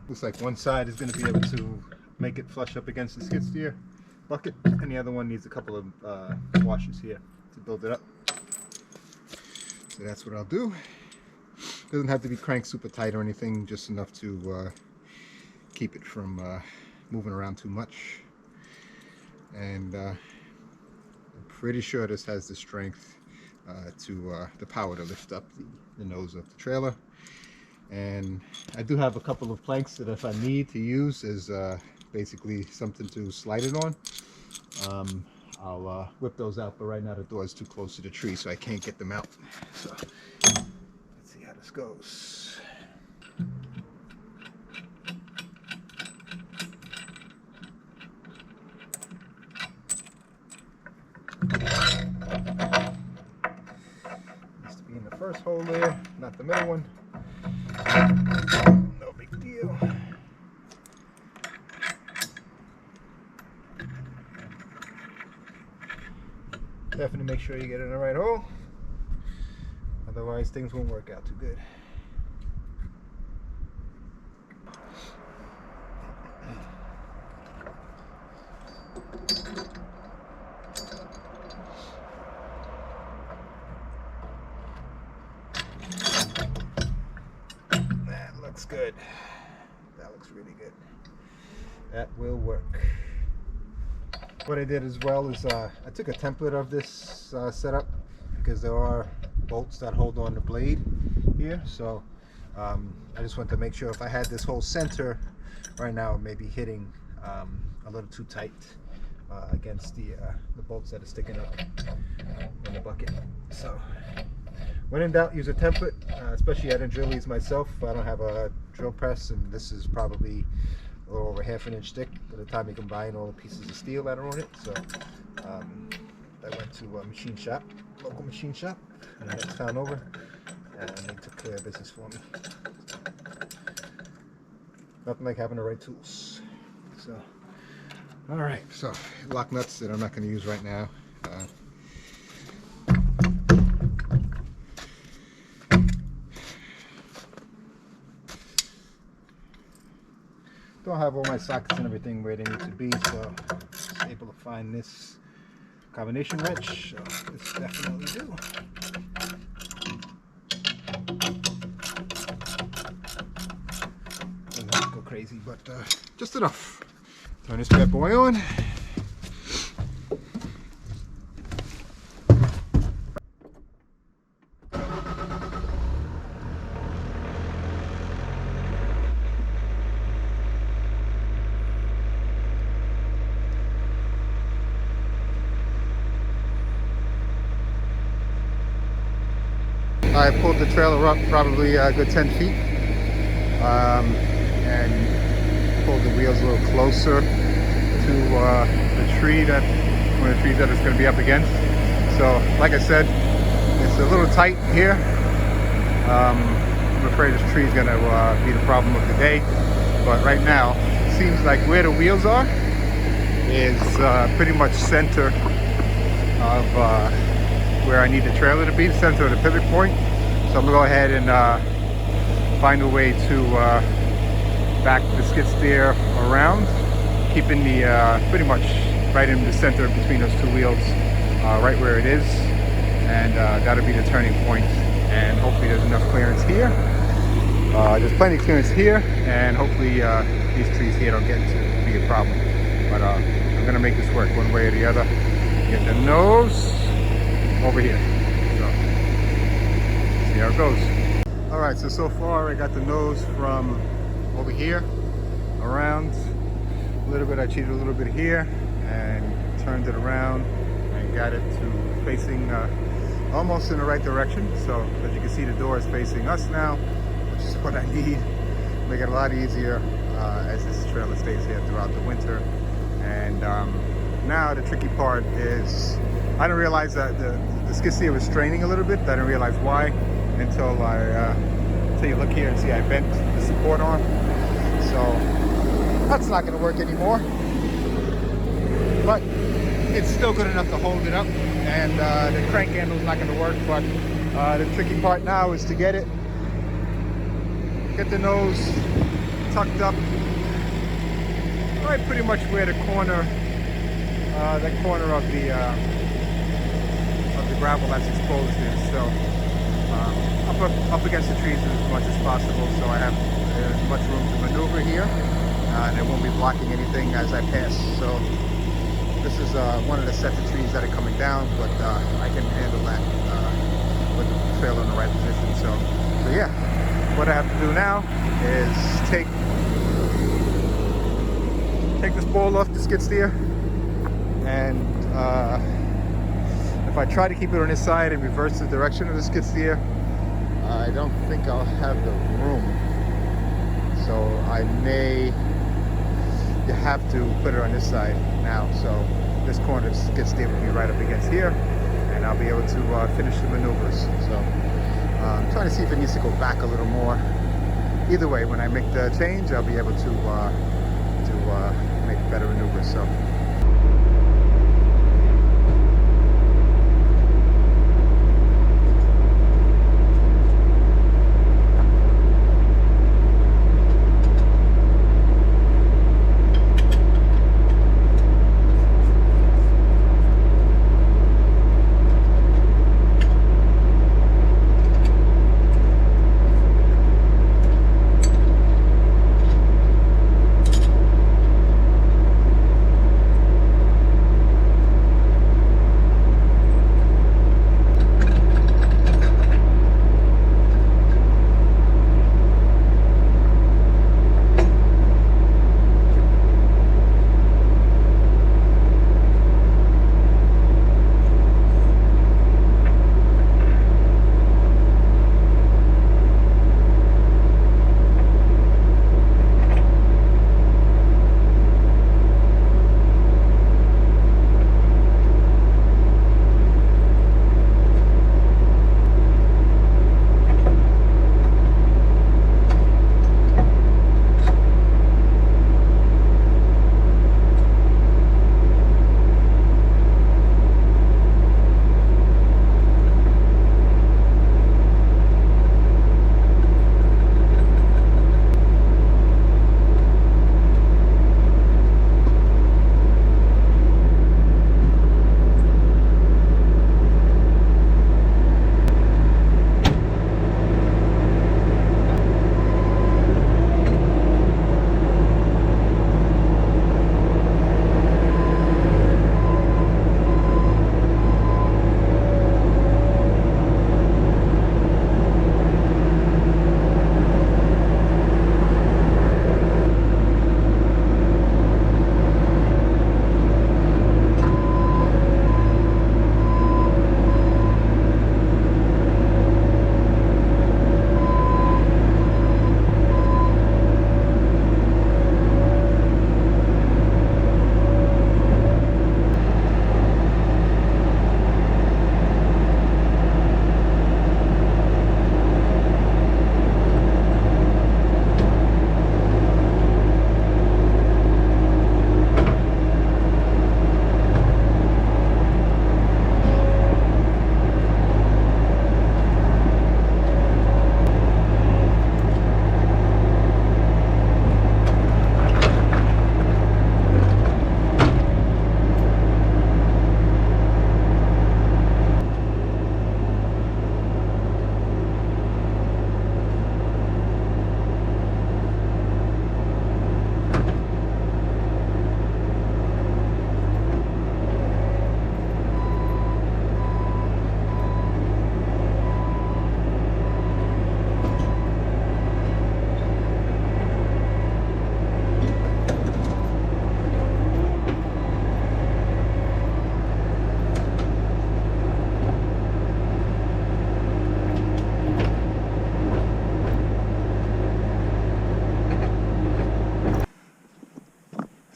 Looks like one side is going to be able to make it flush up against the skid steer bucket, and the other one needs a couple of washers here to build it up. So that's what I'll do. Doesn't have to be cranked super tight or anything, just enough to keep it from moving around too much. And I'm pretty sure this has the strength the power to lift up the nose of the trailer. And I do have a couple of planks that if I need to use as basically something to slide it on, I'll whip those out, but right now the door is too close to the tree, so I can't get them out. So let's see how this goes. Needs to be in the first hole there, not the middle one. No big deal. Definitely make sure you get in the right hole, otherwise things won't work out too good. That looks good. That looks really good. That will work. What I did as well is I took a template of this setup, because there are bolts that hold on the blade here, so I just wanted to make sure if I had this whole center right now, it may be hitting a little too tight against the bolts that are sticking up in the bucket. So when in doubt, use a template, especially I didn't drill these myself. I don't have a drill press, and this is probably a little over ½ inch thick by the time you combine all the pieces of steel that are on it. So I went to a machine shop, local machine shop, and the next town over, and they took care of business for me. Nothing like having the right tools. So, all right, so lock nuts that I'm not going to use right now. Don't have all my sockets and everything where they need to be, so I was able to find this combination wrench. So this definitely do. Doesn't have to go crazy, but just enough. Turn this bad boy on. I pulled the trailer up probably a good 10 feet and pulled the wheels a little closer to the tree, one of the trees that it's going to be up against. So like I said, it's a little tight here. I'm afraid this tree is going to be the problem of the day, but right now it seems like where the wheels are is pretty much center of where I need the trailer to be, the center of the pivot point. So I'm gonna go ahead and find a way to back the skid steer around, keeping the pretty much right in the center between those two wheels, right where it is, and that'll be the turning point. And hopefully there's enough clearance here. There's plenty of clearance here, and hopefully these trees here don't get to be a problem. But I'm gonna make this work one way or the other. Get the nose over here. So, see how it goes. All right, so far I got the nose from over here around a little bit. I cheated a little bit here and turned it around and got it to facing almost in the right direction. So as you can see, the door is facing us now, which is what I need. Make it a lot easier as this trailer stays here throughout the winter. And now the tricky part is I didn't realize that the skid steer was straining a little bit. I didn't realize why until you look here and see I bent the support arm. So that's not going to work anymore. But it's still good enough to hold it up, and the crank handle is not going to work. But the tricky part now is to get the nose tucked up right pretty much where the corner of the gravel that's exposed is. So up against the trees as much as possible, so I have as much room to maneuver here, and it won't be blocking anything as I pass. So this is one of the sets of trees that are coming down, but I can handle that with the trailer in the right position. So yeah, what I have to do now is take this bowl off the skid steer, and if I try to keep it on this side and reverse the direction of the skid steer, I don't think I'll have the room. So I may have to put it on this side now. So this corner skid steer will be right up against here, and I'll be able to finish the maneuvers. So I'm trying to see if it needs to go back a little more. Either way, when I make the change, I'll be able to make better maneuvers. So.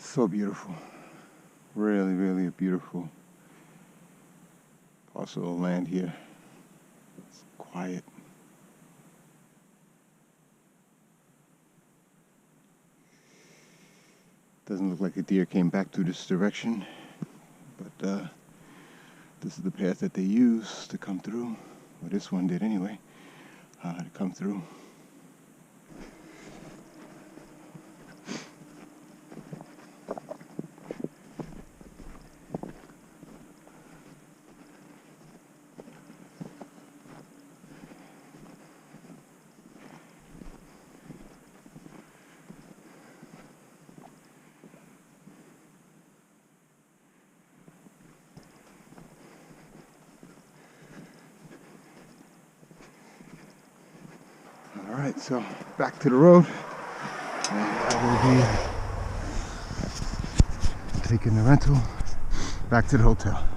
So beautiful, really, really a beautiful parcel of land here. It's quiet. Doesn't look like a deer came back through this direction, but this is the path that they use to come through. Well, this one did anyway, to come through. All right, so back to the road, and I will be taking the rental back to the hotel.